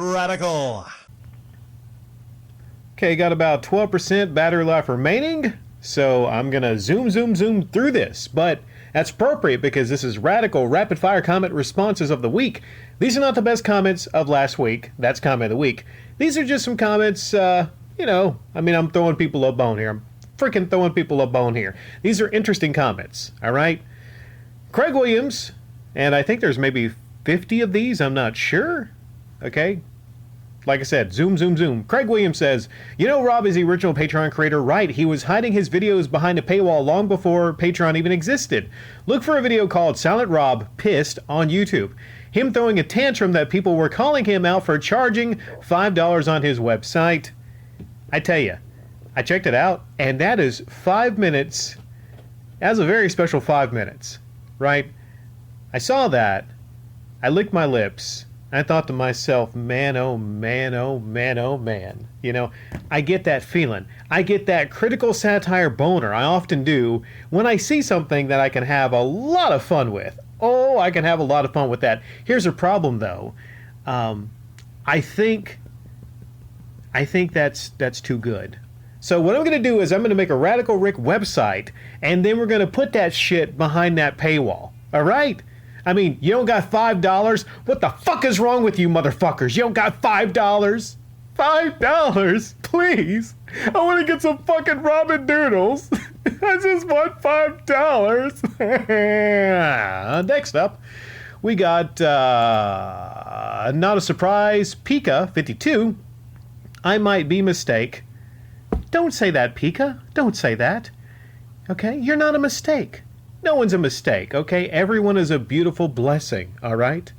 Radical. Okay, got about 12% battery life remaining, so I'm gonna zoom through this, but that's appropriate because this is Radical Rapid Fire Comment Responses of the Week. These are not the best comments of last week. That's comment of the week. These are just some comments, I'm throwing people a bone here. I'm freaking throwing people a bone here. These are interesting comments, all right? Craig Williams, and I think there's maybe 50 of these, I'm not sure. Okay, like I said, zoom. Craig Williams says, you know Rob is the original Patreon creator, right? He was hiding his videos behind a paywall long before Patreon even existed. Look for a video called Silent Rob Pissed on YouTube. Him throwing a tantrum that people were calling him out for charging $5 on his website. I tell you, I checked it out, and that is 5 minutes. That's a very special 5 minutes, right? I saw that. I licked my lips. I thought to myself, man, oh man, oh man, oh man. You know, I get that feeling. I get that critical satire boner I often do when I see something that I can have a lot of fun with. Oh, I can have a lot of fun with that. Here's a problem, though. I think that's too good. So what I'm going to do is I'm going to make a Radical Rick website, and then we're going to put that shit behind that paywall. All right? I mean, you don't got $5? What the fuck is wrong with you motherfuckers? You don't got $5? $5? Please? I want to get some fucking ramen noodles. I just want $5. Next up, we got, not a surprise, Pika52. I might be mistake. Don't say that, Pika. Don't say that. Okay? You're not a mistake. No one's a mistake, okay? Everyone is a beautiful blessing, all right?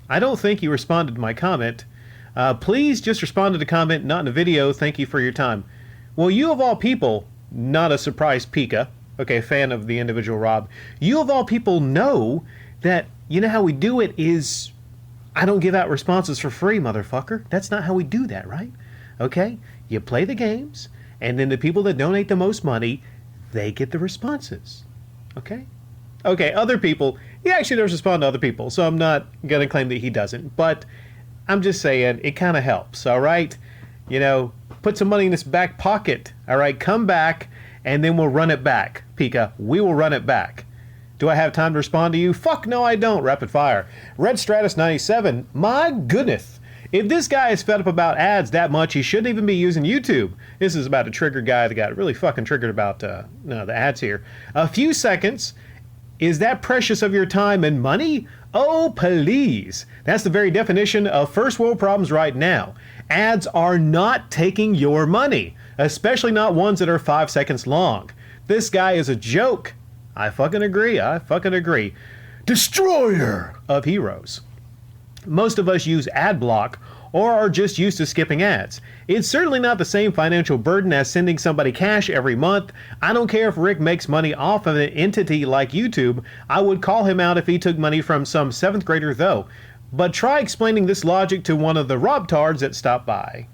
I don't think you responded to my comment. Please just respond to the comment, not in a video. Thank you for your time. Well, you of all people, not a surprise Pika, okay, fan of the individual Rob, you of all people know that, you know how we do it is, I don't give out responses for free, motherfucker. That's not how we do that, right? Okay? You play the games, and then the people that donate the most money, they get the responses. Okay, other people, he actually does respond to other people, so I'm not going to claim that he doesn't, but I'm just saying it kind of helps, all right? You know, put some money in this back pocket, all right? Come back, and then we'll run it back, Pika. We will run it back. Do I have time to respond to you? Fuck no, I don't. Rapid fire. Red Stratus 97, my goodness. If this guy is fed up about ads that much, he shouldn't even be using YouTube. This is about a trigger guy that got really fucking triggered about the ads here. A few seconds. Is that precious of your time and money? Oh, please. That's the very definition of first world problems right now. Ads are not taking your money, especially not ones that are 5 seconds long. This guy is a joke. I fucking agree. Destroyer of heroes. Most of us use ad block or are just used to skipping ads. It's certainly not the same financial burden as sending somebody cash every month. I don't care if Rick makes money off of an entity like YouTube. I would call him out if he took money from some 7th grader though. But try explaining this logic to one of the Robtards that stopped by.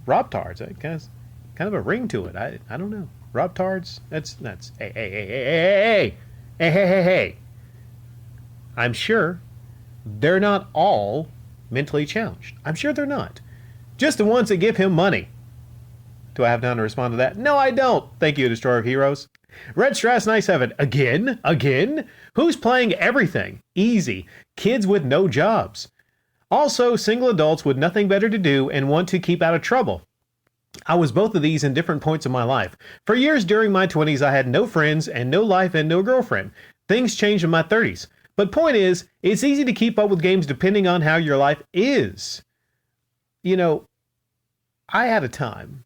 Robtards, that kind of a ring to it. I don't know. Robtards? That's hey. I'm sure they're not all mentally challenged. I'm sure they're not. Just the ones that give him money. Do I have time to respond to that? No, I don't. Thank you, Destroyer of Heroes. Red Strass 97. Again? Who's playing everything? Easy. Kids with no jobs. Also, single adults with nothing better to do and want to keep out of trouble. I was both of these in different points of my life. For years during my 20s, I had no friends and no life and no girlfriend. Things changed in my 30s. But point is, it's easy to keep up with games depending on how your life is. You know, I had a time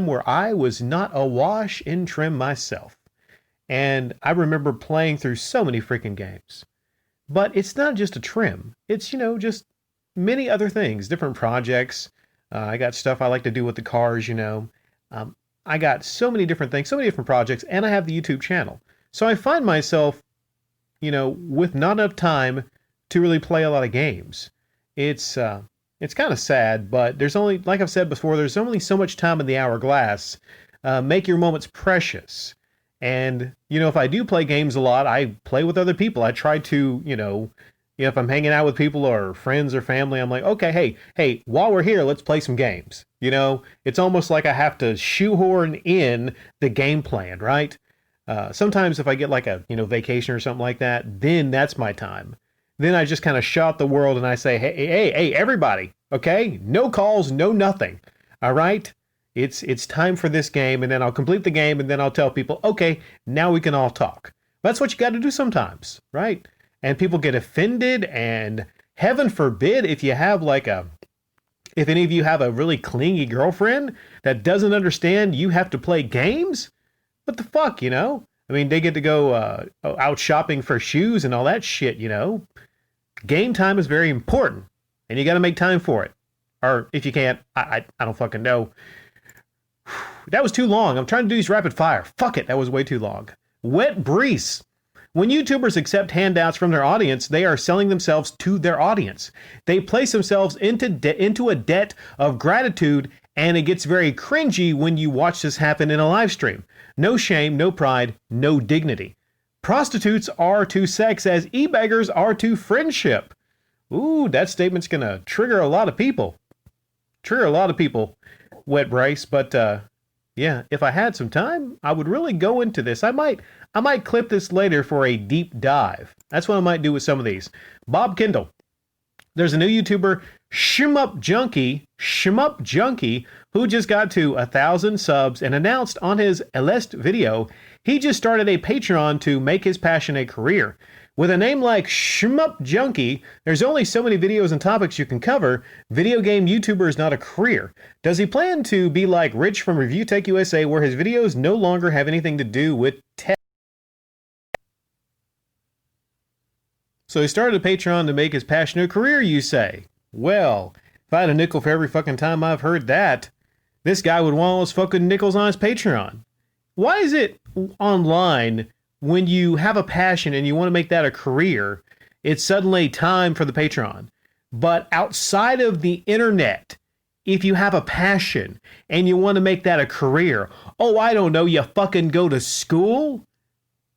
where I was not awash in trim myself. And I remember playing through so many freaking games. But it's not just a trim. It's, just many other things, different projects. I got stuff I like to do with the cars, I got so many different things, so many different projects, and I have the YouTube channel. So I find myself with not enough time to really play a lot of games. It's kind of sad, but there's only, like I've said before, there's only so much time in the hourglass. Make your moments precious. And, if I do play games a lot, I play with other people. I try to, You know, if I'm hanging out with people or friends or family, I'm like, okay, hey, while we're here, let's play some games. You know, it's almost like I have to shoehorn in the game plan, right? Sometimes if I get like a, vacation or something like that, then that's my time. Then I just kind of shout the world and I say, hey, everybody, okay? No calls, no nothing. All right? It's time for this game, and then I'll complete the game, and then I'll tell people, okay, now we can all talk. That's what you got to do sometimes, right? And people get offended, and heaven forbid if any of you have a really clingy girlfriend that doesn't understand you have to play games. What the fuck, you know? I mean, they get to go out shopping for shoes and all that shit, you know? Game time is very important, and you got to make time for it. Or if you can't, I don't fucking know. That was too long. I'm trying to do these rapid fire. Fuck it, that was way too long. Wet Brees. When YouTubers accept handouts from their audience, they are selling themselves to their audience. They place themselves into a debt of gratitude, and it gets very cringy when you watch this happen in a live stream. No shame, no pride, no dignity. Prostitutes are to sex as e-beggars are to friendship. Ooh, that statement's gonna trigger a lot of people. Wet Bryce, but yeah, if I had some time, I would really go into this. I might clip this later for a deep dive. That's what I might do with some of these. Bob Kindle. There's a new YouTuber, Shmup Junkie, who just got to 1,000 subs and announced on his last video he just started a Patreon to make his passion a career. With a name like Shmup Junkie, there's only so many videos and topics you can cover. Video game YouTuber is not a career. Does he plan to be like Rich from Review Tech USA, where his videos no longer have anything to do with tech? So he started a Patreon to make his passion a career, you say? Well, if I had a nickel for every fucking time I've heard that, this guy would want all his fucking nickels on his Patreon. Why is it online, when you have a passion and you want to make that a career, it's suddenly time for the Patreon? But outside of the internet, if you have a passion and you want to make that a career, oh, I don't know, you fucking go to school,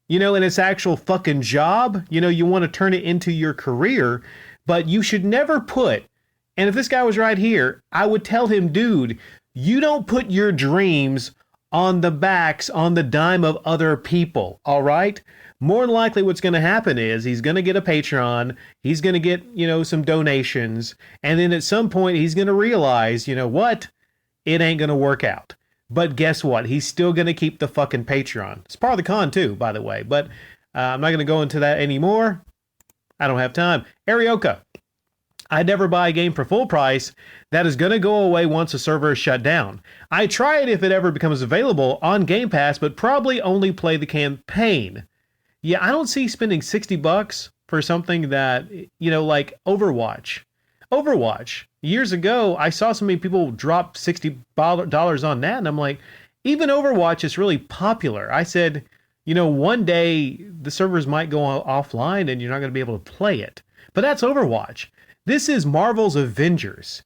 and it's actual fucking job, you want to turn it into your career, but you should never put, and if this guy was right here, I would tell him, dude, you don't put your dreams on the dime of other people, all right? More than likely what's going to happen is he's going to get a Patreon, he's going to get, some donations, and then at some point he's going to realize, what? It ain't going to work out. But guess what? He's still going to keep the fucking Patreon. It's part of the con too, by the way, but I'm not going to go into that anymore. I don't have time. Arioka. I'd never buy a game for full price. That is going to go away once the server is shut down. I try it if it ever becomes available on Game Pass, but probably only play the campaign. Yeah, I don't see spending $60 for something that, like Overwatch. Years ago, I saw so many people drop $60 on that, and I'm like, even Overwatch is really popular. I said, one day the servers might go offline and you're not going to be able to play it. But that's Overwatch. This is Marvel's Avengers.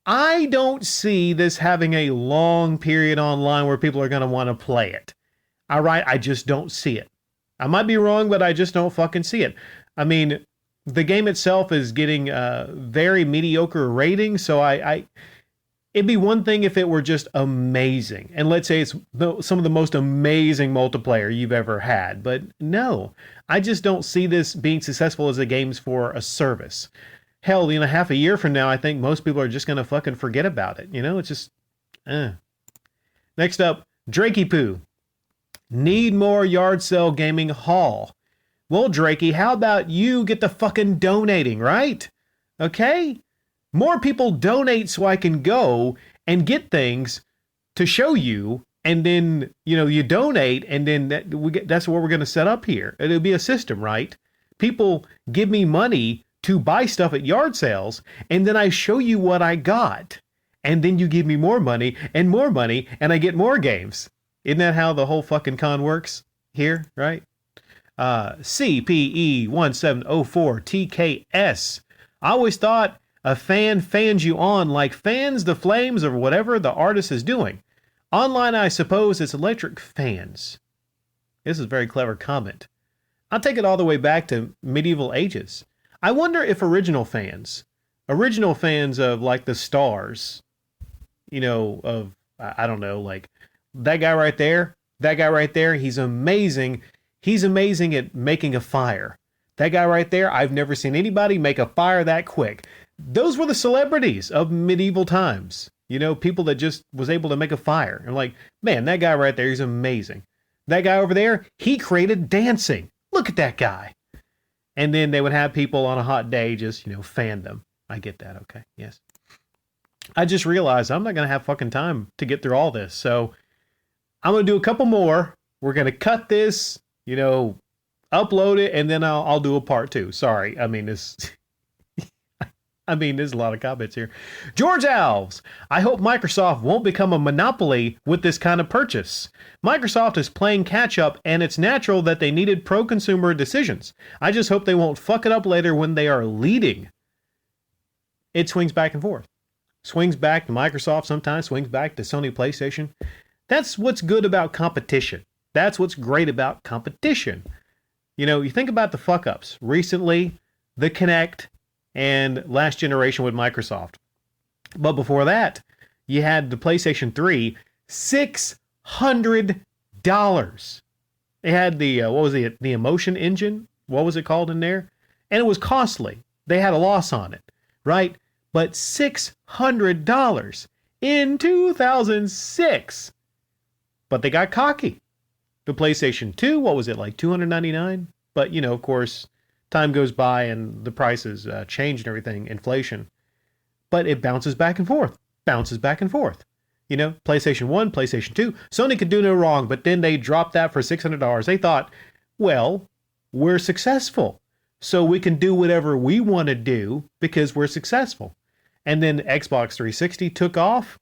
I don't see this having a long period online where people are going to want to play it. All right, I just don't see it. I might be wrong, but I just don't fucking see it. I mean, the game itself is getting very mediocre ratings, so it'd be one thing if it were just amazing. And let's say it's some of the most amazing multiplayer you've ever had. But no, I just don't see this being successful as a game's for a service. Hell, half a year from now, I think most people are just going to fucking forget about it. It's just, Next up, Drakey Poo. Need more yard sale gaming haul. Well, Drakey, how about you get the fucking donating, right? Okay? More people donate so I can go and get things to show you, and then, you donate, and then that's what we're going to set up here. It'll be a system, right? People give me money to buy stuff at yard sales, and then I show you what I got. And then you give me more money, and I get more games. Isn't that how the whole fucking con works here, right? CPE1704TKS. I always thought a fan fans you on like fans the flames or whatever the artist is doing. Online, I suppose it's electric fans. This is a very clever comment. I'll take it all the way back to medieval ages. I wonder if original fans of like the stars, of, I don't know, like that guy right there, he's amazing. He's amazing at making a fire. That guy right there, I've never seen anybody make a fire that quick. Those were the celebrities of medieval times. People that just was able to make a fire. And like, man, that guy right there, he's amazing. That guy over there, he created dancing. Look at that guy. And then they would have people on a hot day just, fan them. I get that. Okay. Yes. I just realized I'm not going to have fucking time to get through all this. So I'm going to do a couple more. We're going to cut this, upload it, and then I'll do a part 2. Sorry. There's a lot of comments here. George Alves, I hope Microsoft won't become a monopoly with this kind of purchase. Microsoft is playing catch up, and it's natural that they needed pro-consumer decisions. I just hope they won't fuck it up later when they are leading. It swings back and forth. Swings back to Microsoft sometimes, swings back to Sony PlayStation. That's what's good about competition. That's what's great about competition. You think about the fuck-ups. Recently, the Kinect, and last generation with Microsoft. But before that, you had the PlayStation 3, $600. They had the emotion engine? What was it called in there? And it was costly. They had a loss on it, right? But $600 in 2006. But they got cocky. The PlayStation 2, what was it, like $299? But, of course, time goes by and the prices change and everything, inflation. But it bounces back and forth, PlayStation 1, PlayStation 2, Sony could do no wrong, but then they dropped that for $600. They thought, well, we're successful, so we can do whatever we want to do because we're successful. And then Xbox 360 took off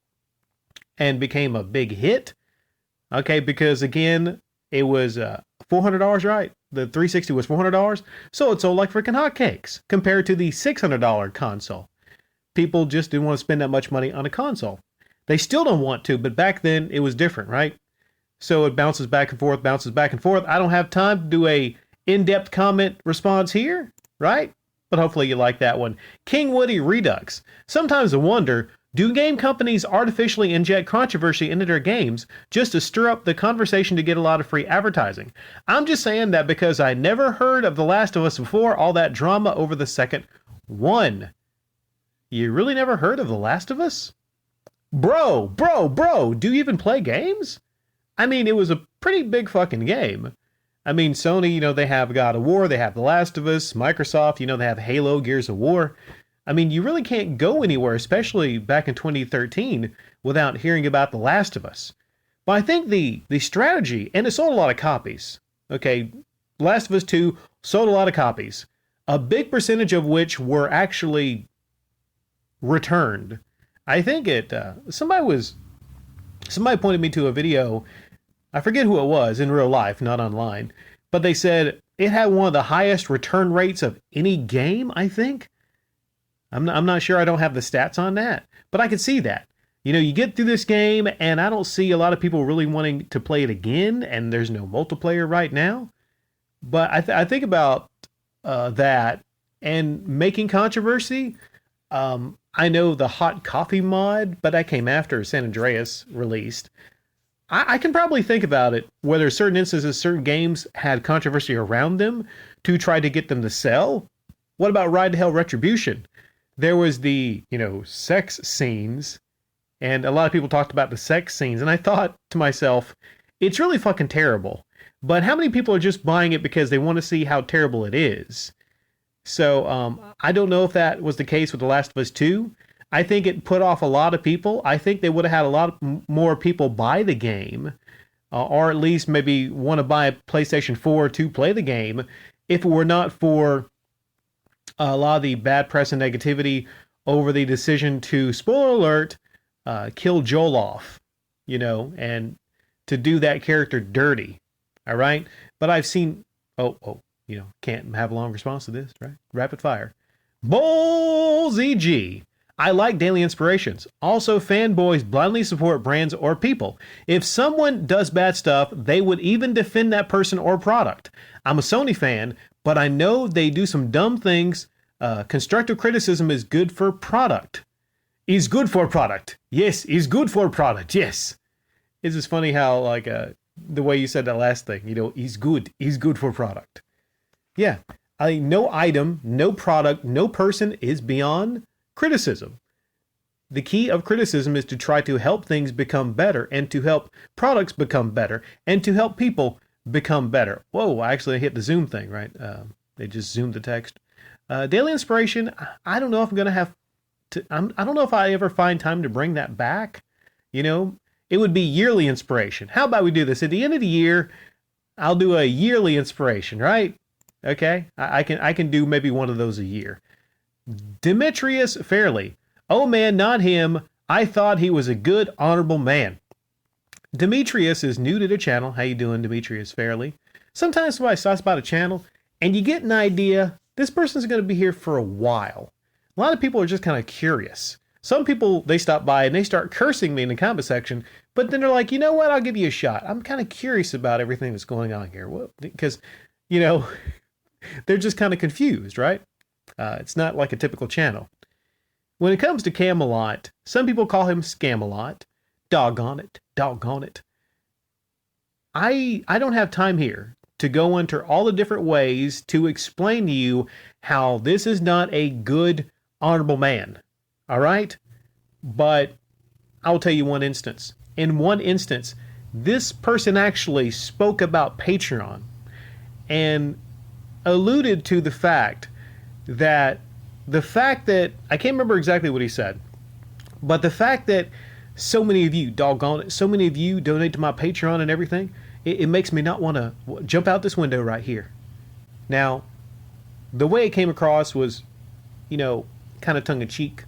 and became a big hit. Okay, because again, it was $400, right? The 360 was $400, so it sold like freaking hotcakes compared to the $600 console. People just didn't want to spend that much money on a console. They still don't want to, but back then it was different, right? So it bounces back and forth. I don't have time to do a in-depth comment response here, right? But hopefully you like that one. King Woody Redux. Sometimes I wonder, do game companies artificially inject controversy into their games just to stir up the conversation to get a lot of free advertising? I'm just saying that because I never heard of The Last of Us before all that drama over the second one. You really never heard of The Last of Us? Bro, do you even play games? It was a pretty big fucking game. Sony, they have God of War, they have The Last of Us. Microsoft, they have Halo, Gears of War. You really can't go anywhere, especially back in 2013, without hearing about The Last of Us. But I think the strategy, and it sold a lot of copies. Okay, Last of Us 2 sold a lot of copies. A big percentage of which were actually returned. I think somebody pointed me to a video, I forget who it was in real life, not online, but they said it had one of the highest return rates of any game, I think. I'm not sure, I don't have the stats on that, but I could see that. You get through this game, and I don't see a lot of people really wanting to play it again, and there's no multiplayer right now. But I think about that, and making controversy. I know the hot coffee mod, but that came after San Andreas released. I can probably think about it, whether certain instances, certain games had controversy around them to try to get them to sell. What about Ride to Hell Retribution? There was the, sex scenes, and a lot of people talked about the sex scenes, and I thought to myself, it's really fucking terrible. But how many people are just buying it because they want to see how terrible it is? So I don't know if that was the case with The Last of Us 2. I think it put off a lot of people. I think they would have had a lot more people buy the game, or at least maybe want to buy a PlayStation 4 to play the game, if it were not for a lot of the bad press and negativity over the decision to, spoiler alert, kill Joel off, and to do that character dirty. All right. But I've seen, can't have a long response to this, right? Rapid fire. Bull ZG. I like daily inspirations. Also, fanboys blindly support brands or people. If someone does bad stuff, they would even defend that person or product. I'm a Sony fan, but I know they do some dumb things Constructive criticism is good for product. Is good for product. Yes, is good for product. Yes. It's just funny how, like, the way you said that last thing, is good for product. Yeah. No item, no product, no person is beyond criticism. The key of criticism is to try to help things become better and to help products become better and to help people become better. Whoa, I actually hit the Zoom thing, right? They just zoomed the text. Daily inspiration, I don't know if I'm going to have to, I don't know if I ever find time to bring that back. It would be yearly inspiration. How about we do this? At the end of the year, I'll do a yearly inspiration, right? Okay, I can do maybe one of those a year. Demetrius Fairley. Oh man, not him. I thought he was a good, honorable man. Demetrius is new to the channel. How you doing, Demetrius Fairley? Sometimes somebody talks about a channel and you get an idea. This person's going to be here for a while. A lot of people are just kind of curious. Some people, they stop by and they start cursing me in the comment section, but then they're like, you know what? I'll give you a shot. I'm kind of curious about everything that's going on here. Well, because, they're just kind of confused, right? It's not like a typical channel. When it comes to Camelot, some people call him Scamelot. Doggone it. I don't have time here to go into all the different ways to explain to you how this is not a good, honorable man. All right? But I'll tell you one instance. In one instance, this person actually spoke about Patreon and alluded to the fact that I can't remember exactly what he said, but the fact that so many of you, doggone it, so many of you donate to my Patreon and everything, it makes me not want to jump out this window right here. Now, the way it came across was, kind of tongue-in-cheek.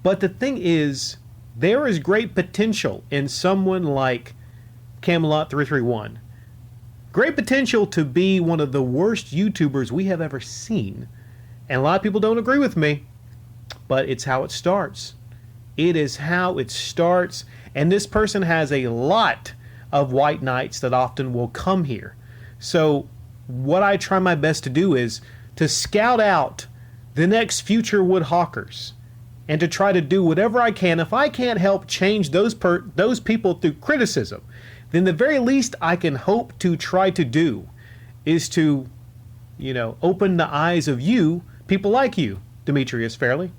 But the thing is, there is great potential in someone like Camelot 331. Great potential to be one of the worst YouTubers we have ever seen. And a lot of people don't agree with me, but it's how it starts. It is how it starts. And this person has a lot of white knights that often will come here. So what I try my best to do is to scout out the next future woodhawkers and to try to do whatever I can. If I can't help change those people through criticism, then the very least I can hope to try to do is to, open the eyes of you, people like you, Demetrius Fairley,